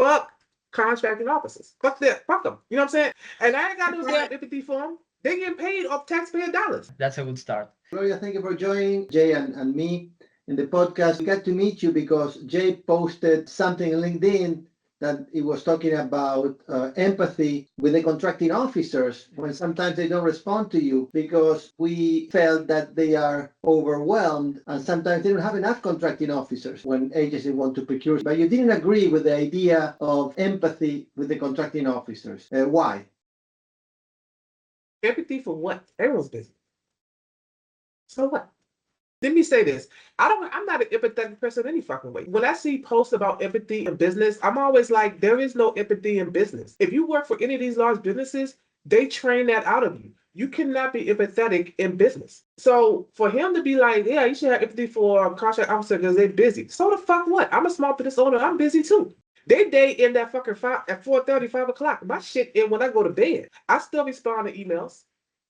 Fuck contracting officers. Fuck that. Fuck them. You know what I'm saying? And I ain't got no damn empathy for them. They getting paid off taxpayer dollars. That's a good start. Gloria, thank you for joining Jay and me in the podcast. We got to meet you because Jay posted something on LinkedIn that it was talking about empathy with the contracting officers when sometimes they don't respond to you because we felt that they are overwhelmed and sometimes they don't have enough contracting officers when agencies want to procure. But you didn't agree with the idea of empathy with the contracting officers. Why? Empathy for what? Everyone's busy. So what? Let me say this. I'm not an empathetic person any fucking way. When I see posts about empathy in business, I'm always like, there is no empathy in business. If you work for any of these large businesses, they train that out of you. You cannot be empathetic in business. So for him to be like, yeah, you should have empathy for a contract officer because they're busy. So the fuck what? I'm a small business owner. I'm busy too. They day in that fucking 4:30, 5 o'clock. My shit in when I go to bed. I still respond to emails.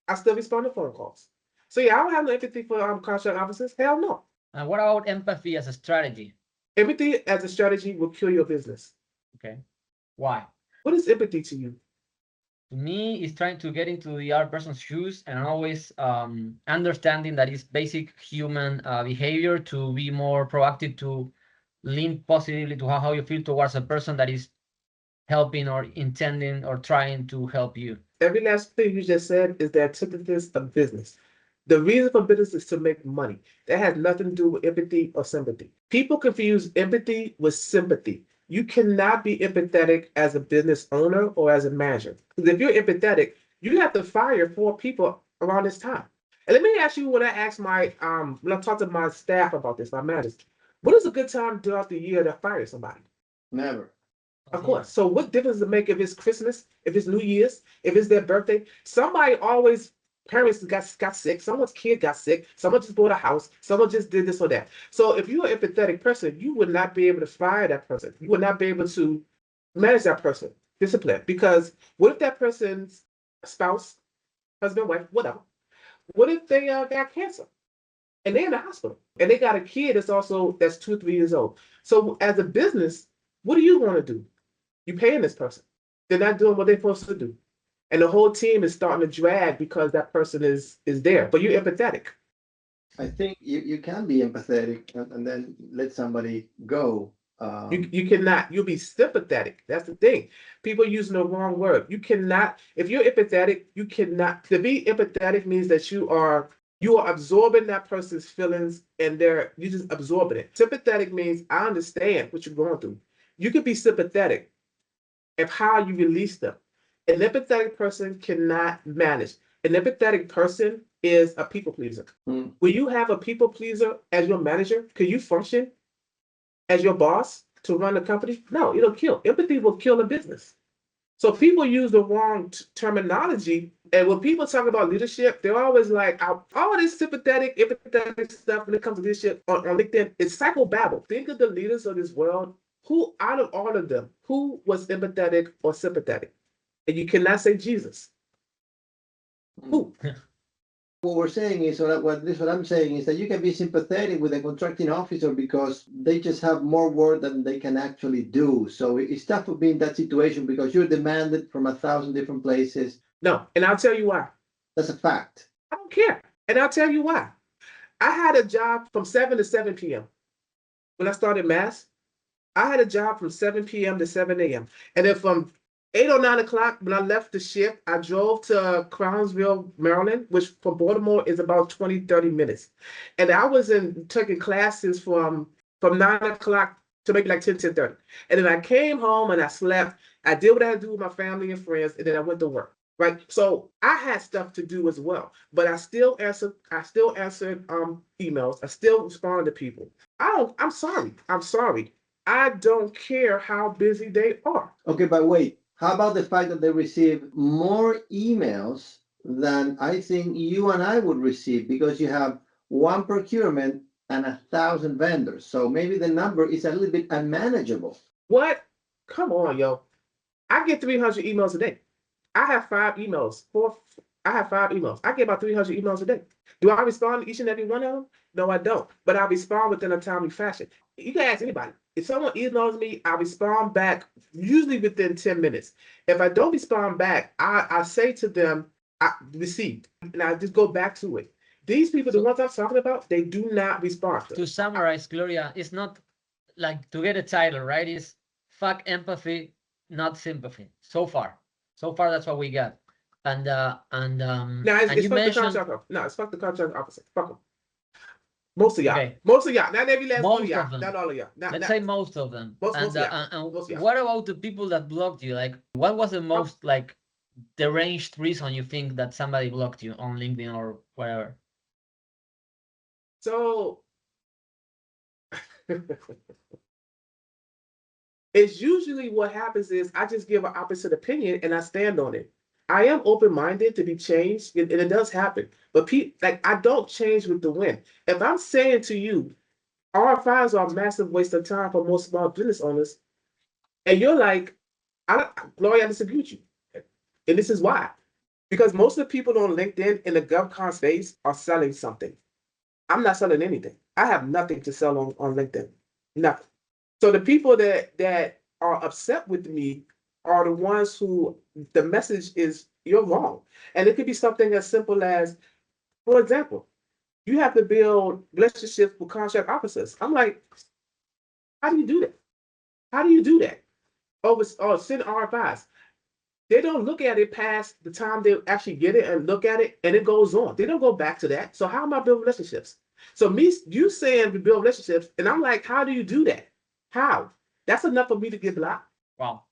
I still respond to phone calls. So yeah, I don't have no empathy for contract officers. Hell no. And what about empathy as a strategy? Empathy as a strategy will kill your business. Okay. Why? What is empathy to you? To me, it's trying to get into the other person's shoes and always understanding that it's basic human behavior to be more proactive, to lean positively to how you feel towards a person that is helping or intending or trying to help you. Every last thing you just said is the antithesis of business. The reason for business is to make money. That has nothing to do with empathy or sympathy. People confuse empathy with sympathy. You cannot be empathetic as a business owner or as a manager. Because if you're empathetic, you have to fire 4 people around this time. And let me ask you, when I ask when I talk to my staff about this, my managers, what is a good time throughout the year to fire somebody? Never. Of course. So what difference does it make if it's Christmas, if it's New Year's, if it's their birthday? Somebody always, parents got sick, someone's kid got sick, someone just bought a house, someone just did this or that. So if you're an empathetic person, you would not be able to fire that person. You would not be able to manage that person, discipline. Because what if that person's spouse, husband, wife, whatever, what if they got cancer and they're in the hospital and they got a kid that's 2, 3 years old? So as a business, what do you want to do? You're paying this person. They're not doing what they're supposed to do. And the whole team is starting to drag because that person is there. But you're empathetic. I think you can be empathetic and then let somebody go. You cannot. You'll be sympathetic. That's the thing. People using the wrong word. You cannot. If you're empathetic, you cannot. To be empathetic means that you are absorbing that person's feelings and you're just absorbing it. Sympathetic means I understand what you're going through. You can be sympathetic of how you release them. An empathetic person cannot manage. An empathetic person is a people pleaser. When you have a people pleaser as your manager, can you function as your boss to run the company? No, it'll kill. Empathy will kill a business. So people use the wrong terminology. And when people talk about leadership, they're always like, all this sympathetic, empathetic stuff when it comes to leadership on LinkedIn, it's psychobabble. Think of the leaders of this world. Who out of all of them, who was empathetic or sympathetic? And you cannot say Jesus. Who? What we're saying is, what I'm saying is that you can be sympathetic with a contracting officer because they just have more work than they can actually do. So it's tough to be in that situation because you're demanded from 1,000 different places. No, and I'll tell you why. That's a fact. I don't care. And I'll tell you why. I had a job from 7 to 7 p.m. When I started Mass, I had a job from 7 p.m. to 7 a.m. And then from 8 or 9 o'clock, when I left the shift, I drove to Crownsville, Maryland, which from Baltimore is about 20, 30 minutes. And I was taking classes from 9 o'clock to maybe like 10, 10:30. And then I came home and I slept. I did what I had to do with my family and friends, and then I went to work. Right. So I had stuff to do as well. But I still answered emails. I still responded to people. I'm sorry. I don't care how busy they are. Okay, but wait. How about the fact that they receive more emails than I think you and I would receive because you have one procurement and 1,000 vendors. So maybe the number is a little bit unmanageable. What? Come on, yo. I get 300 emails a day. I have 5 emails, I have 5 emails. I get about 300 emails a day. Do I respond to each and every one of them? No, I don't. But I respond within a timely fashion. You can ask anybody. If someone emails me, I respond back usually within 10 minutes. If I don't respond back, I say to them, I received, and I just go back to it. These people, the ones I'm talking about, they do not respond. To summarize, Gloria, it's not like to get a title, right? It's fuck empathy, not sympathy. So far, that's what we got. And Now and it's you fuck the mentioned contract. No, it's fuck the contract officer. Fuck them. Most of y'all. okay, Most of y'all. Not every last one of most y'all. of them. Not all of y'all. Let's say most of them. Most And of y'all. and Most of y'all. what about the people that blocked you? Like, what was the most like deranged reason you think that somebody blocked you on LinkedIn or whatever? So it's usually what happens is I just give an opposite opinion and I stand on it. I am open-minded to be changed, and it does happen. But like I don't change with the wind. If I'm saying to you, RFIs are a massive waste of time for most small business owners, and you're like, Gloria, I disagree with you. And this is why. Because most of the people on LinkedIn in the GovCon space are selling something. I'm not selling anything. I have nothing to sell on LinkedIn. Nothing. So the people that are upset with me are the ones who the message is you're wrong. And it could be something as simple as, for example, you have to build relationships with contract officers. I'm like, how do you do that? How do you do that? Or send RFIs. They don't look at it past the time they actually get it and look at it, and it goes on. They don't go back to that. So how am I building relationships? So you saying we build relationships, and I'm like, how do you do that? How? That's enough for me to get blocked. Wow,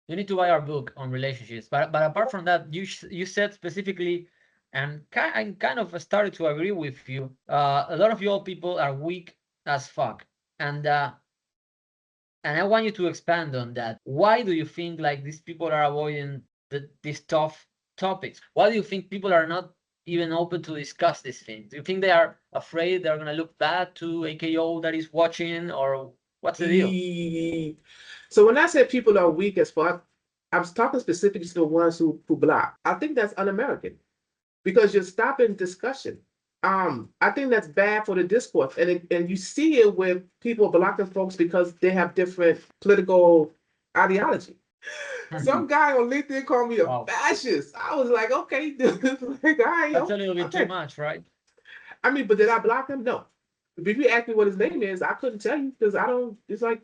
you need to buy our book on relationships. But apart from that, you said specifically, and I kind of started to agree with you. A lot of your people are weak as fuck, and I want you to expand on that. Why do you think like these people are avoiding these tough topics? Why do you think people are not even open to discuss these things? Do you think they are afraid they're gonna look bad to AKO that is watching, or what's the deal? So when I said people are weak as fuck, I was talking specifically to the ones who block. I think that's un-American because you're stopping discussion. I think that's bad for the discourse, and you see it with people blocking folks because they have different political ideology. Some guy on LinkedIn called me a fascist. I was like, okay, dude, like, all right, That's a little bit too much, right? I mean, but did I block him? No. If you ask me what his name is, I couldn't tell you because I don't. It's like,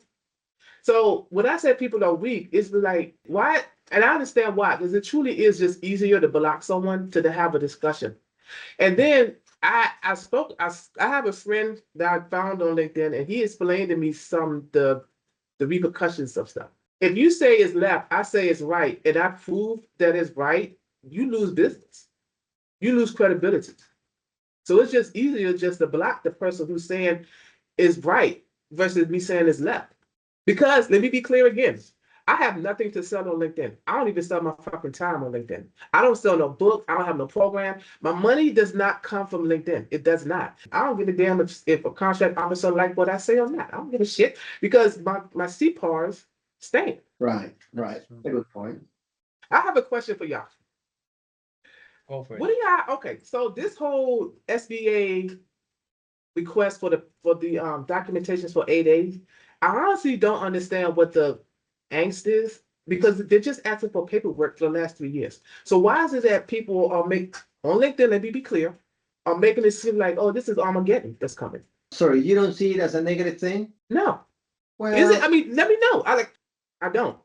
so when I said people are weak, it's like why, and I understand why, because it truly is just easier to block someone to have a discussion, and then. I have a friend that I found on LinkedIn, and he explained to me some the repercussions of stuff. If you say it's left, I say it's right, and I prove that it's right, you lose business. You lose credibility. So it's just easier just to block the person who's saying is right versus me saying it's left. Because let me be clear again. I have nothing to sell on LinkedIn. I don't even sell my fucking time on LinkedIn. I don't sell no book. I don't have no program. My money does not come from LinkedIn. It does not. I don't give a damn if a contract officer like what I say or not. I don't give a shit because my CPARs stand. Right. A good point. I have a question for y'all. Go for it. What do y'all? Okay, so this whole SBA request for the documentations for 8A, I honestly don't understand what the angst is because they're just asking for paperwork for the last 3 years. So why is it that people are on LinkedIn? Let me be clear, are making it seem like, oh, this is Armageddon that's coming. Sorry, you don't see it as a negative thing? No. Well, Is it? I mean, let me know. I don't.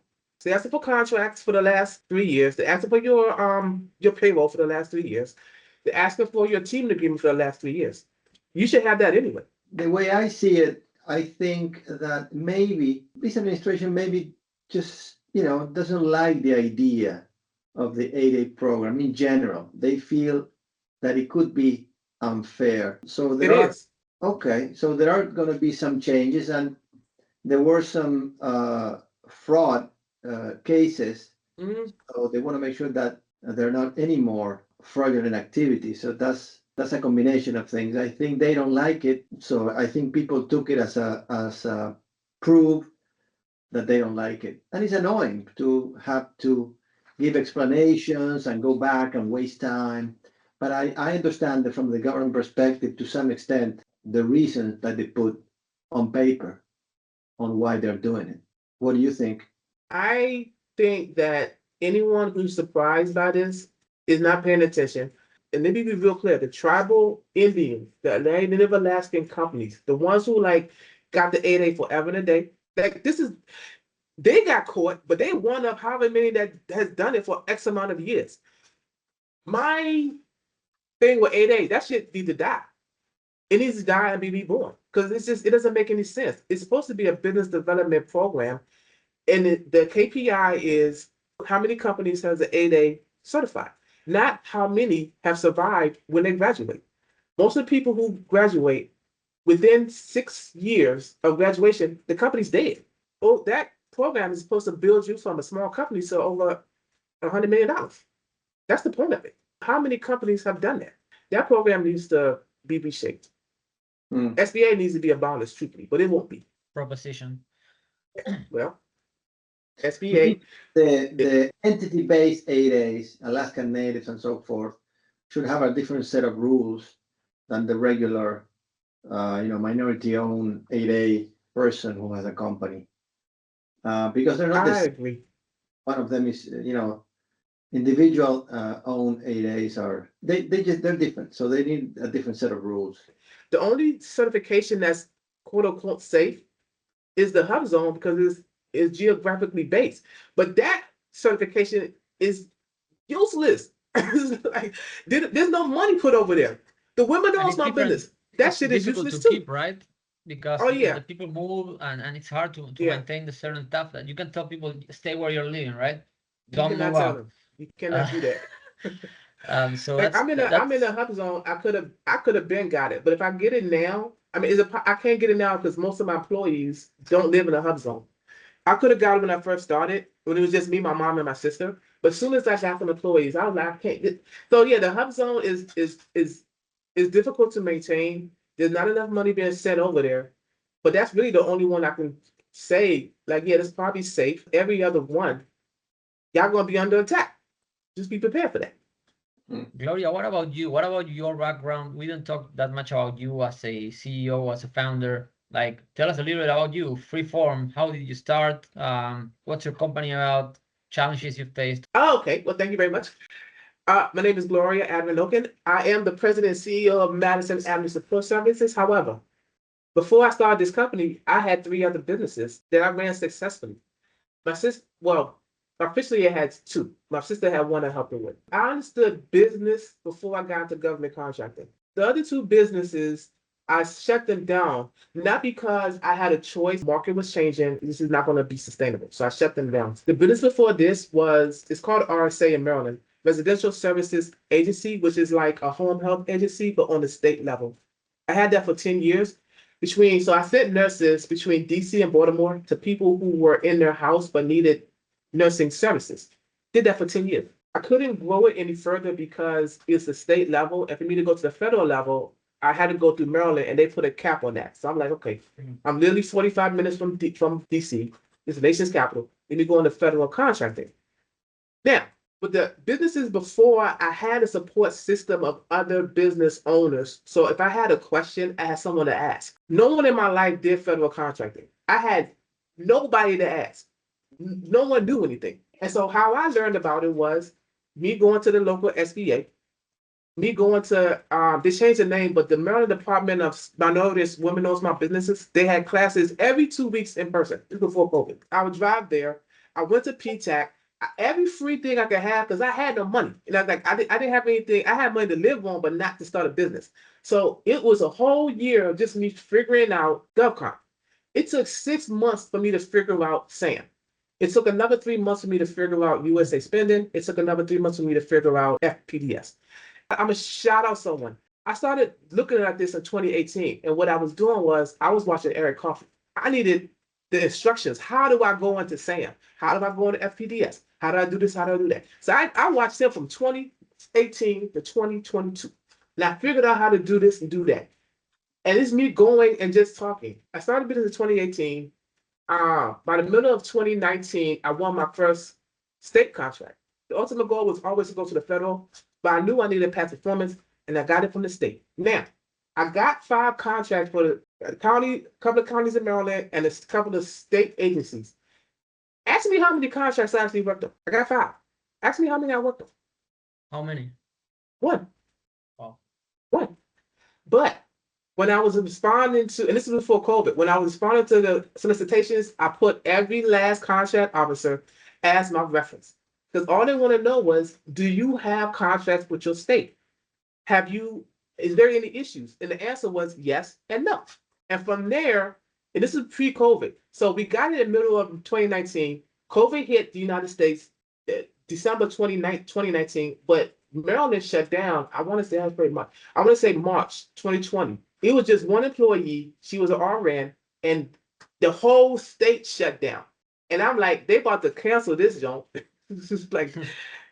They're asking for contracts for the last 3 years. They're asking for your payroll for the last 3 years. They're asking for your team agreement for the last 3 years. You should have that anyway. The way I see it, I think that maybe this administration maybe just, doesn't like the idea of the 8A program in general. They feel that it could be unfair. So there is. Okay, so there are going to be some changes, and there were some fraud cases. Mhm. So they want to make sure that there are not any more fraudulent activities. So that's a combination of things. I think they don't like it, so I think people took it as a proof that they don't like it, and it's annoying to have to give explanations and go back and waste time. But I understand that from the government perspective, to some extent, the reasons that they put on paper on why they're doing it. What do you think? I think that anyone who's surprised by this is not paying attention. And let me be real clear: the tribal Indians, the Native Alaskan companies, the ones who like got the 8A forever and a day, like this is they got caught, but they one of however many that has done it for X amount of years. My thing with 8A, that shit needs to die. It needs to die and be reborn because it doesn't make any sense. It's supposed to be a business development program, and the KPI is how many companies has the 8A certified, not how many have survived when they graduate. Most of the people who graduate within 6 years of graduation, the company's dead. Oh, that program is supposed to build you from a small company to over $100 million. That's the point of it. How many companies have done that? That program needs to be reshaped. SBA needs to be abolished, truthfully, but it won't be. Proposition. Well, SBA, The entity-based 8As, Alaskan Natives and so forth, should have a different set of rules than the regular, minority-owned 8A person who has a company. Because they're not I agree. one of them is, individual owned 8As are they're different, so they need a different set of rules. The only certification that's quote unquote safe is the hub zone because it's geographically based. But that certification is useless. Like, there's no money put over there. The women knows my business. That shit is difficult useless to too. keep, right? Because the people move and it's hard to maintain the certain stuff that you can tell people stay where you're living, right? Don't move tell out. them. You cannot do that. So Like I'm in that's a hub zone. I could have been got it, but if I get it now, I mean, I can't get it now because most of my employees don't live in a hub zone. I could have got it when I first started, when it was just me, my mom, and my sister. But as soon as I got some employees, I was like, I can't. So yeah, the hub zone is difficult to maintain. There's not enough money being sent over there, but that's really the only one I can say. Like, yeah, that's probably safe. Every other one, y'all gonna be under attack. Just be prepared for that. Gloria, what about you? What about your background? We didn't talk that much about you as a CEO, as a founder. Like, tell us a little bit about you, Freeform. How did you start? What's your company about? Challenges you faced? Oh, okay. Well, thank you very much. My name is Gloria Adenirokun. I am the president and CEO of Madison Avenue Support Services. However, before I started this company, I had 3 other businesses that I ran successfully. My sister, well, officially I had 2. My sister had one I helped her with. I understood business before I got into government contracting. The other 2 businesses, I shut them down, not because I had a choice. Market was changing. This is not going to be sustainable. So I shut them down. The business before this it's called RSA in Maryland, Residential Services Agency, which is like a home health agency, but on the state level. I had that for 10 years. So I sent nurses between DC and Baltimore to people who were in their house but needed nursing services. Did that for 10 years. I couldn't grow it any further because it's the state level. And for me to go to the federal level, I had to go through Maryland and they put a cap on that. So I'm like, okay, I'm literally 45 minutes from DC. It's the nation's capital. Let me go into federal contracting. Now, with the businesses before, I had a support system of other business owners. So if I had a question, I had someone to ask. No one in my life did federal contracting. I had nobody to ask. No one knew anything. And so how I learned about it was me going to the local SBA, me going to, they changed the name, but the Maryland Department of Minorities, Women Knows My Businesses, they had classes every 2 weeks in person. This was before COVID. I would drive there. I went to PTAC. Every free thing I could have because I had no money. And I was like, I didn't have anything. I had money to live on, but not to start a business. So it was a whole year of just me figuring out GovCon. It took 6 months for me to figure out SAM. It took another 3 months for me to figure out USA spending. It took another 3 months for me to figure out FPDS. I'm gonna shout out someone. I started looking at this in 2018, and what I was doing was I was watching Eric Coffey. I needed the instructions. How do I go into SAM? How do I go into FPDS? How do I do this? How do I do that? So I watched him from 2018 to 2022. And I figured out how to do this and do that. And it's me going and just talking. I started business in 2018. By the middle of 2019, I won my first state contract. The ultimate goal was always to go to the federal, but I knew I needed past performance, and I got it from the state. Now, I got 5 contracts for the county, couple of counties in Maryland, and a couple of state agencies. Ask me how many contracts I actually worked on. I got 5. Ask me how many I worked on. How many? 1. Wow. 1. But when I was responding to, and this is before COVID, when I was responding to the solicitations, I put every last contract officer as my reference. Because all they want to know was, do you have contracts with your state? Is there any issues? And the answer was yes and no. And from there, and this is pre-COVID. So we got in the middle of 2019. COVID hit the United States December 2019, but Maryland shut down. I want to say March 2020. It was just one employee. She was an RN, and the whole state shut down. And I'm like, they about to cancel this joint. It's just like,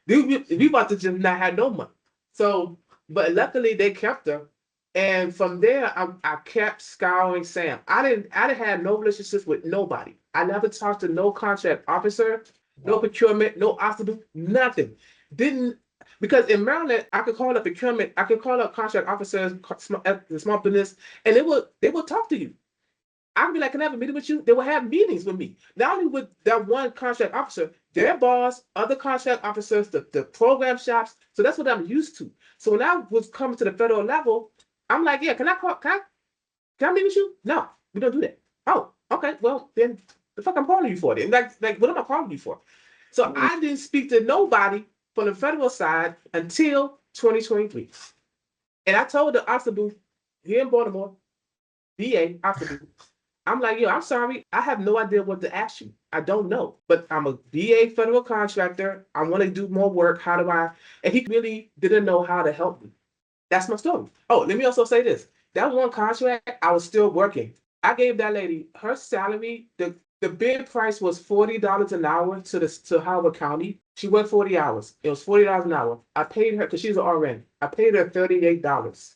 we about to just not have no money. So, but luckily they kept her. And from there, I kept scouring Sam. I didn't have no relationships with nobody. I never talked to no contract officer, no procurement, no hospital, nothing. Because in Maryland, I could call up procurement, I could call up contract officers, small business, and they would talk to you. I would be like, can I have a meeting with you? They would have meetings with me. Not only with that one contract officer, their boss, other contract officers, the program shops. So that's what I'm used to. So when I was coming to the federal level, I'm like, yeah, can I meet with you? No, we don't do that. Oh, okay. Well, then the fuck I'm calling you for then? Like, what am I calling you for? So I didn't speak to nobody from the federal side until 2023. And I told the officer booth here in Baltimore, VA officer booth, I'm like, yo, I'm sorry. I have no idea what to ask you. I don't know. But I'm a VA federal contractor. I want to do more work. How do I? And he really didn't know how to help me. That's my story. Oh, let me also say this. That one contract, I was still working. I gave that lady her salary. The bid price was $40 an hour to Howard County. She worked 40 hours. It was $40 an hour. I paid her, because she's an RN. I paid her $38.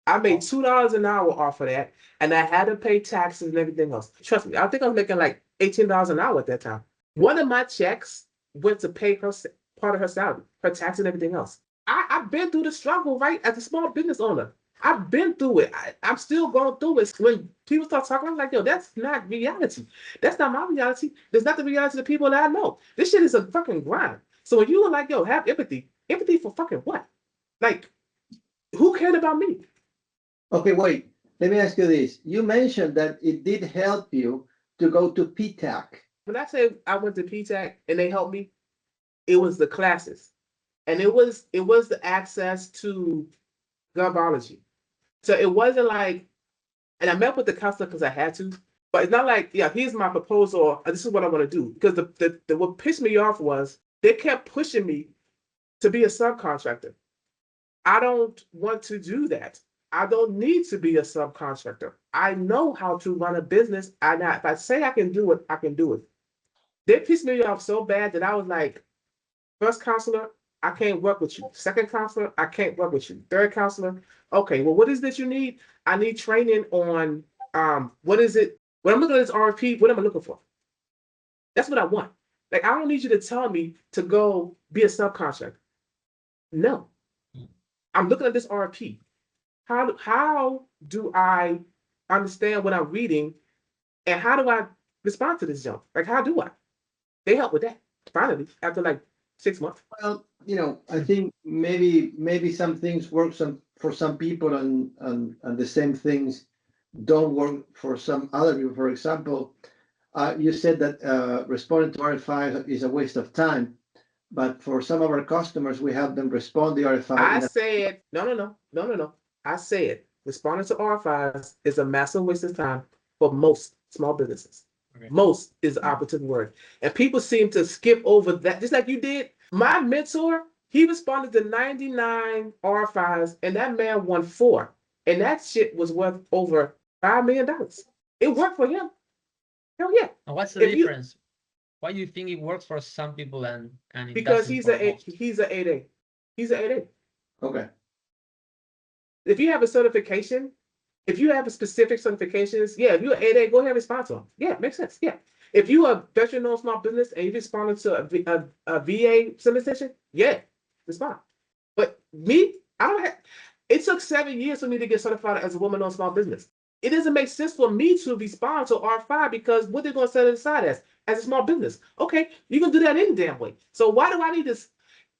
I made $2 an hour off of that, and I had to pay taxes and everything else. Trust me, I think I was making like $18 an hour at that time. One of my checks went to pay her part of her salary, her tax and everything else. I've been through the struggle, right, as a small business owner. I've been through it. I'm still going through it. When people start talking, I'm like, yo, that's not reality. That's not my reality. That's not the reality of the people that I know. This shit is a fucking grind. So when you were like, yo, have empathy. Empathy for fucking what? Like, who cared about me? Okay, wait. Let me ask you this. You mentioned that it did help you to go to PTAC. When I say I went to PTAC and they helped me, it was the classes. And it was the access to Govology. So it wasn't like, and I met with the counselor because I had to, but it's not like, yeah, here's my proposal, this is what I want to do. Because the what pissed me off was they kept pushing me to be a subcontractor. I don't want to do that. I don't need to be a subcontractor. I know how to run a business. If I say I can do it, I can do it. They pissed me off so bad that I was like, first counselor, I can't work with you. Second counselor, I can't work with you. Third counselor, okay, well, what is this you need? I need training on what is it? When I'm looking at this RFP, what am I looking for? That's what I want. Like, I don't need you to tell me to go be a subcontractor. No. I'm looking at this RFP. How do I understand what I'm reading, and how do I respond to this jump? Like, how do I? They help with that. Finally, after like 6 months. Well, I think maybe some things work for some people and the same things don't work for some other people. For example, you said that responding to RFI is a waste of time, but for some of our customers, we have them respond to RFI. I said, no. I said responding to RFIs is a massive waste of time for most small businesses. Okay. Most is the operative word. And people seem to skip over that, just like you did. My mentor, he responded to 99 RFIs, and that man won 4. And that shit was worth over $5 million. It worked for him. Hell yeah. And what's the difference? Why do you think it works for some people and it because doesn't he's for a most? he's an 8A. He's an 8A. Okay. If you have a certification If you have a specific certifications, yeah, if you're an 8A, go ahead and respond to them. Yeah, makes sense. Yeah. If you are veteran-owned small business and you responded to a VA solicitation, yeah, respond. But me, I don't have, it took 7 years for me to get certified as a woman-owned small business. It doesn't make sense for me to respond to R5 because what they're going to set it aside as a small business. Okay, you can do that any damn way. So why do I need this?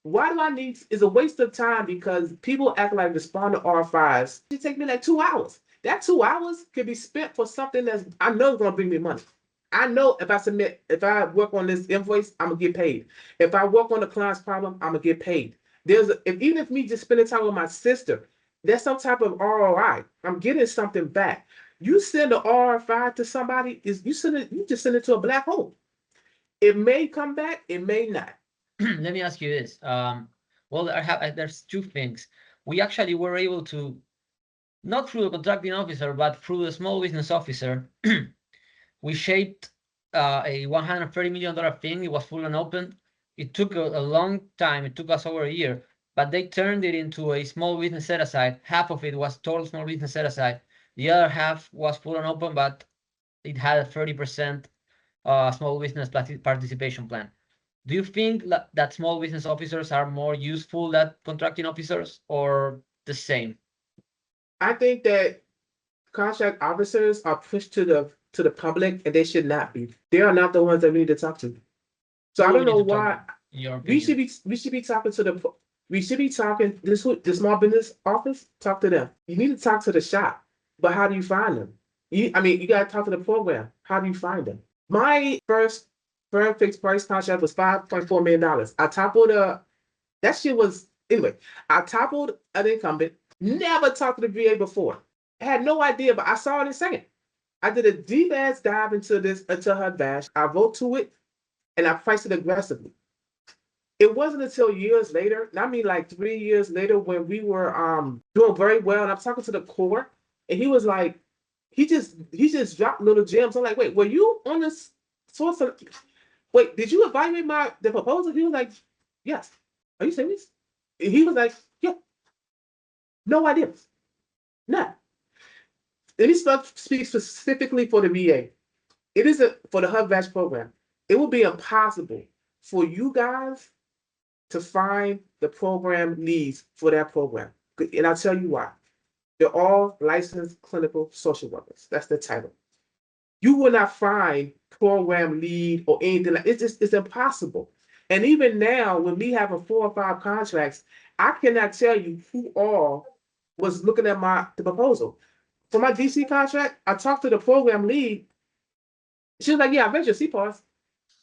Why do I need is a waste of time because people act like respond to R5s. It take me like 2 hours. That 2 hours could be spent for something that's I know is gonna bring me money. I know if I work on this invoice, I'm gonna get paid. If I work on the client's problem, I'm gonna get paid. Even if me just spending time with my sister, there's some type of ROI. I'm getting something back. You send an RFI to somebody, you just send it to a black hole. It may come back, it may not. Let me ask you this. Well, there's two things. We actually were able to, not through the contracting officer, but through the small business officer, we shaped a $130 million thing. It was full and open. It took a long time. It took us over a year, but they turned it into a small business set aside. Half of it was total small business set aside. The other half was full and open, but it had a 30% small business participation plan. Do you think that small business officers are more useful than contracting officers or the same? I think that contract officers are pushed to the public and they should not be. They are not the ones that we need to talk to. So I don't know why we should be talking to the small business office, talk to them. You need to talk to the shop, but how do you find them? You gotta talk to the program. How do you find them? My first firm fixed price contract was $5.4 million. I toppled that shit was anyway. I toppled an incumbent. Never talked to the VA before. I had no idea, but I saw it in a second. I did a deep ass dive into her bash. I wrote to it and I priced it aggressively. It wasn't until years later, and I mean like 3 years later, when we were doing very well, and I'm talking to the core, and he was like, he just dropped little gems. I'm like, wait, were you on this source of wait, did you evaluate the proposal? He was like, yes. Are you serious? And he was like, yeah. No idea. None. And he speaks specifically for the VA. It isn't for the HUD-VASH program. It will be impossible for you guys to find the program leads for that program. And I'll tell you why. They're all licensed clinical social workers. That's the title. You will not find program lead or anything like it's impossible. And even now, when we having 4 or 5 contracts, I cannot tell you who all was looking at the proposal. For my DC contract, I talked to the program lead. She was like, yeah, I read your CPARs.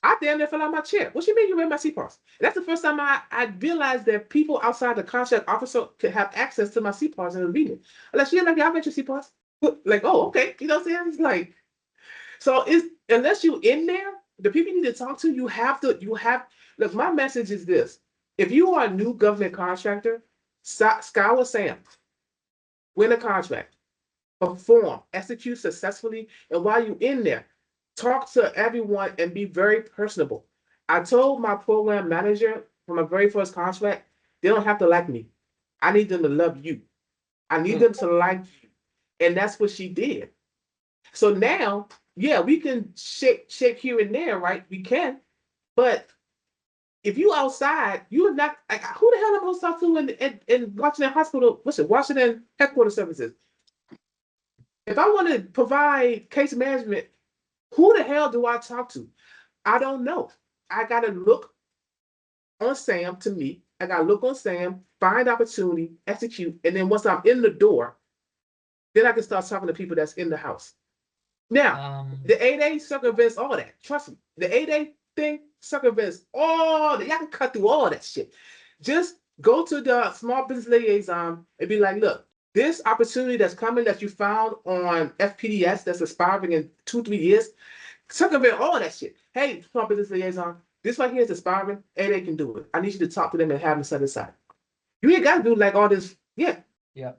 I damn near fell out my chair. What you mean you read my CPARs? That's the first time I realized that people outside the contract officer could have access to my CPARs and read it. Unless you're like, yeah, I read your CPARs. Like, oh, okay. You know what I'm saying? It's like, so unless you in there, the people you need to talk to, look, my message is this. If you are a new government contractor, scour SAM, win a contract, perform, execute successfully, and while you're in there, talk to everyone and be very personable. I told my program manager from my very first contract, they don't have to like me. I need them to love you. I need them to like you. And that's what she did. So now, yeah, we can shake here and there, right? We can. But if you outside, you are not like, who the hell am I supposed to talk to in Washington Hospital, Washington Headquarters Services? If I want to provide case management, who the hell do I talk to? I don't know. I got to look on SAM to me. I got to look on SAM, find opportunity, execute. And then once I'm in the door, then I can start talking to people that's in the house. Now, the 8A circumvents all that. Trust me. The 8A thing circumvents all that. Y'all can cut through all that shit. Just go to the small business liaison and be like, look, this opportunity that's coming that you found on FPDS that's expiring in 2-3 years, circumvent all that shit. Hey, small business liaison, this right here is expiring, and they can do it. I need you to talk to them and have them set aside. You ain't got to do like all this. Yeah. Yeah,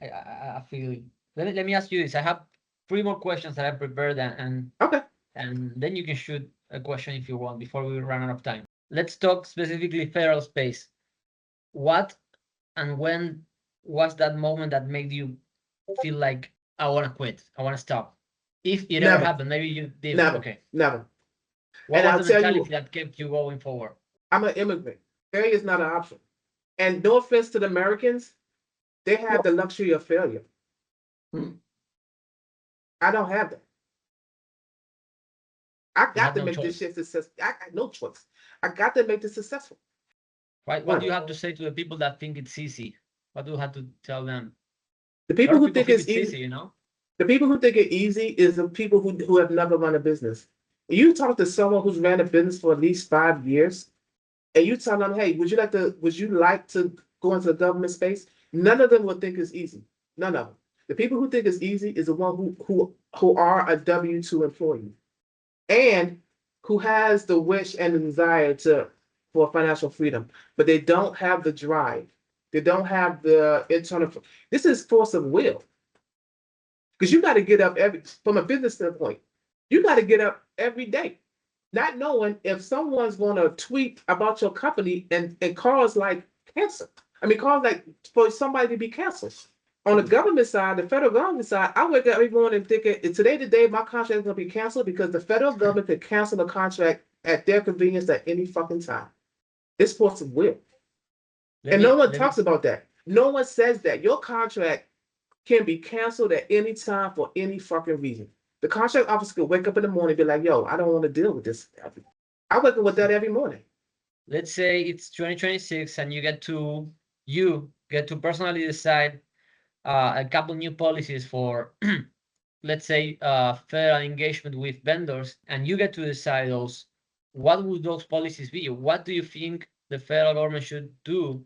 I feel you. Let me ask you this. I have 3 more questions that I prepared, and Okay. And then you can shoot a question if you want before we run out of time. Let's talk specifically federal space. What and when was that moment that made you feel like I want to quit. I want to stop. If it ever Never. happened, maybe you did. Never. Okay. Never. What And I'll was the tell you, mentality that kept you going forward? I'm an immigrant. Failure is not an option. And no offense to the Americans, they have the luxury of failure. Hmm. I don't have that. I You got had to no make this choice. shit successful. I got no choice. I got to make this successful. Right? What One. do you have to say to the people that think it's easy? What do you have to tell them? The A people lot of who people think think it's it's easy, easy, you know? the people who think it easy is the people who have never run a business. You talk to someone who's ran a business for at least 5 years, and you tell them, hey, would you like to go into the government space? None of them will think it's easy. None of them. The people who think it's easy is the one who are a W-2 employee and who has the wish and the desire for financial freedom, but they don't have the drive. They don't have the internal. This is force of will. Because you got to get up from a business standpoint, you got to get up every day, not knowing if someone's going to tweet about your company and cause like cancer. I mean, cause like for somebody to be canceled. On the government side, the federal government side, I wake up every morning thinking, is today the day my contract is going to be canceled? Because the federal government can cancel a contract at their convenience at any fucking time. It's force of will. And no one talks about that. No one says that. Your contract can be canceled at any time for any fucking reason. The contract officer could wake up in the morning and be like, yo, I don't want to deal with this. I wake up with that every morning. Let's say it's 2026 and you get to personally decide a couple new policies for let's say federal engagement with vendors, and you get to decide those. What would those policies be? What do you think the federal government should do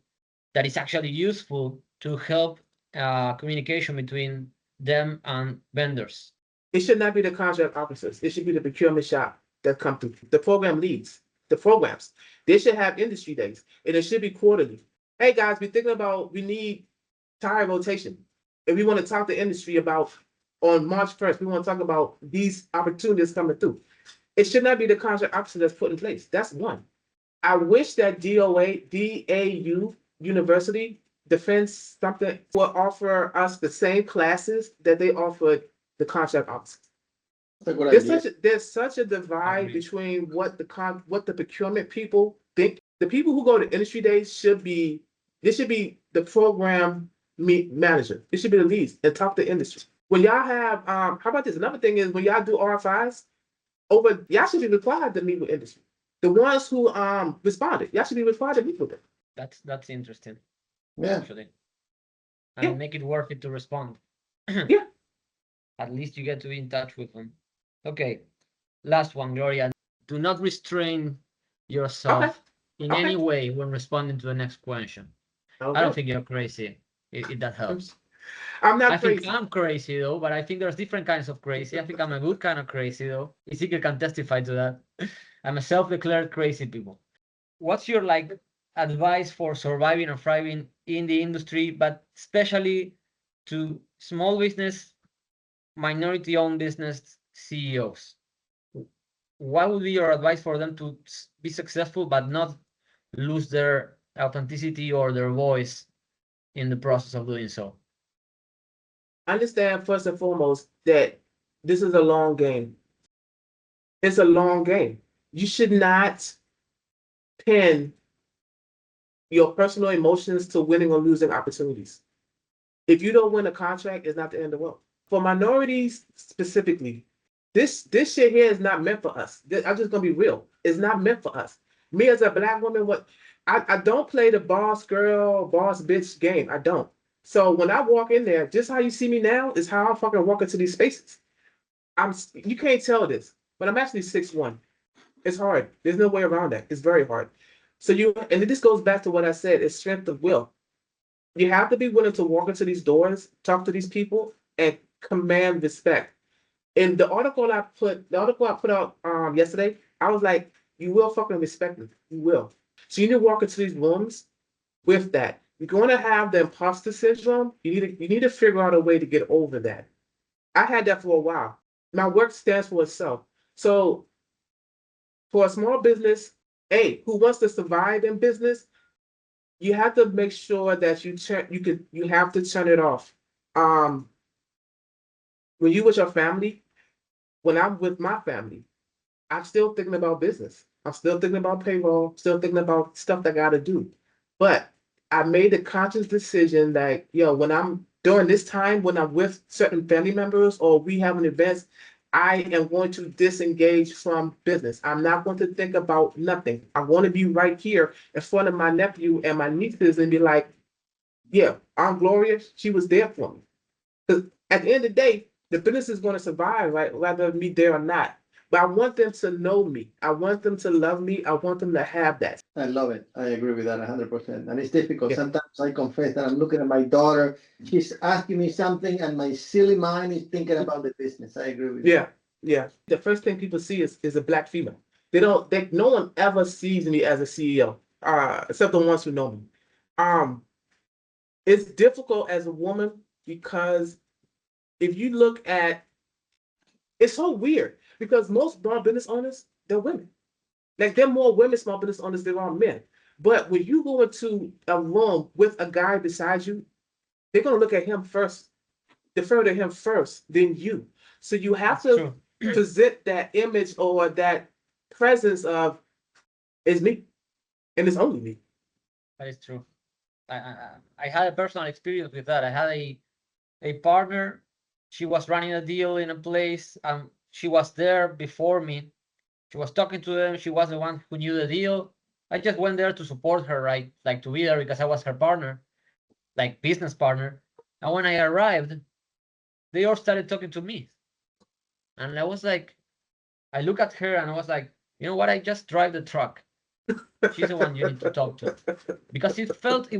that is actually useful to help communication between them and vendors? It should not be the contract officers. It should be the procurement shop that come through. The program leads, the programs. They should have industry days, and it should be quarterly. Hey guys, we need tire rotation, and we want to talk to industry about on March 1st. We want to talk about these opportunities coming through. It should not be the contract officer that's put in place. That's one. I wish that DAU University Defense something will offer us the same classes that they offered the contract officers. That's a good idea. There's such a divide between what the procurement people think. The people who go to industry days should be the program manager. It should be the leads and talk to industry. When y'all have how about this? Another thing is when y'all do RFIs, y'all should be required to meet with industry. The ones who responded, y'all should be required to meet with them. That's interesting. Yeah. Actually. And make it worth it to respond. Yeah. At least you get to be in touch with them. Okay. Last one, Gloria. Do not restrain yourself in any way when responding to the next question. I don't think you're crazy. If that helps. I'm not I crazy. think I'm crazy though, but I think there's different kinds of crazy. I think I'm a good kind of crazy though. Ezekiel can testify to that. I'm a self-declared crazy people. What's your advice for surviving or thriving in the industry, but especially to small business, minority-owned business CEOs? What would be your advice for them to be successful but not lose their authenticity or their voice in the process of doing so? Understand first and foremost that this is a long game. It's a long game. You should not pin your personal emotions to winning or losing opportunities. If you don't win a contract, it's not the end of the world. For minorities specifically, this shit here is not meant for us. I'm just gonna be real. It's not meant for us. Me as a Black woman, I don't play the boss girl, boss bitch game. I don't. So when I walk in there, just how you see me now is how I fucking walk into these spaces. You can't tell this, but I'm actually 6'1". It's hard. There's no way around that. It's very hard. So and this goes back to what I said, it's strength of will. You have to be willing to walk into these doors, talk to these people, and command respect. In the article I put out yesterday, I was like, you will fucking respect me. You will. So you need to walk into these rooms with that. You're going to have the imposter syndrome. You need to figure out a way to get over that. I had that for a while. My work stands for itself. So for a small business, who wants to survive in business, you have to make sure that you have to turn it off. when you with your family, when I'm with my family, I'm still thinking about business. I'm still thinking about payroll, still thinking about stuff that I gotta do. But I made a conscious decision that, when I'm during this time, when I'm with certain family members or we having events, I am going to disengage from business. I'm not going to think about nothing. I want to be right here in front of my nephew and my nieces and be like, yeah, Aunt Gloria, she was there for me. Because at the end of the day, the business is going to survive, right? Whether me there or not. But I want them to know me. I want them to love me. I want them to have that. I love it. I agree with that 100%. And it's difficult. Yeah. Sometimes I confess that I'm looking at my daughter. She's asking me something, and my silly mind is thinking about the business. I agree with you. Yeah, yeah. The first thing people see is a black female. No one ever sees me as a CEO, except the ones who know me. It's difficult as a woman because if you look at, it's so weird because most small business owners, they're women. Like there are more women small business owners than are men. But when you go into a room with a guy beside you, they're gonna look at him first, defer to him first, then you. So you have That's to true. present that image or that presence of it's me, and it's only me. That is true. I had a personal experience with that. I had a partner. She was running a deal in a place. She was there before me. She was talking to them. She was the one who knew the deal. I just went there to support her, right? Like to be there because I was her partner, like business partner. And when I arrived, they all started talking to me. And I was like, I look at her and I was like, you know what? I just drive the truck. She's the one you need to talk to. Because it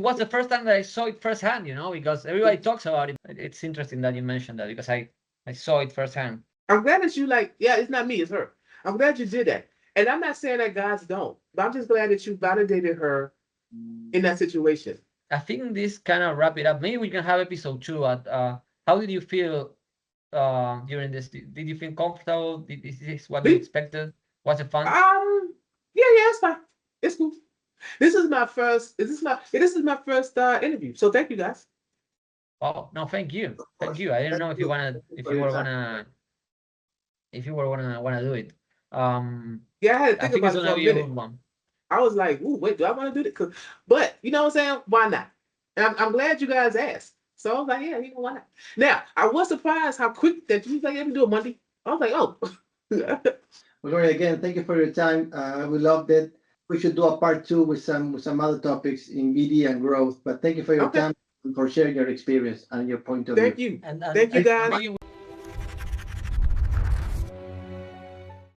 was the first time that I saw it firsthand, because everybody talks about it. It's interesting that you mentioned that because I saw it firsthand. I'm glad that you it's not me, it's her. I'm glad you did that. And I'm not saying that guys don't, but I'm just glad that you validated her in that situation. I think this kind of wrap it up. Maybe we can have episode 2 at how did you feel during this? Did you feel comfortable? Is this what you expected? Was it fun? Yeah, it's fine. It's cool. This is my first interview. So thank you guys. Oh no, thank you. Thank you. I didn't know if you were gonna do it. Yeah, I had to I think think about it's it for gonna a be a minute. good one. I was like, ooh, wait, do I want to do this? But you know what I'm saying? Why not? And I'm glad you guys asked. So I was like, yeah, why not? Now, I was surprised how quick that you like, every do it Monday. I was like, oh. Well, Gloria, again, thank you for your time. We loved it. We should do a part 2 with some other topics in BD and growth. But thank you for your time and for sharing your experience and your point of view. Thank you. And Thank you, guys. maybe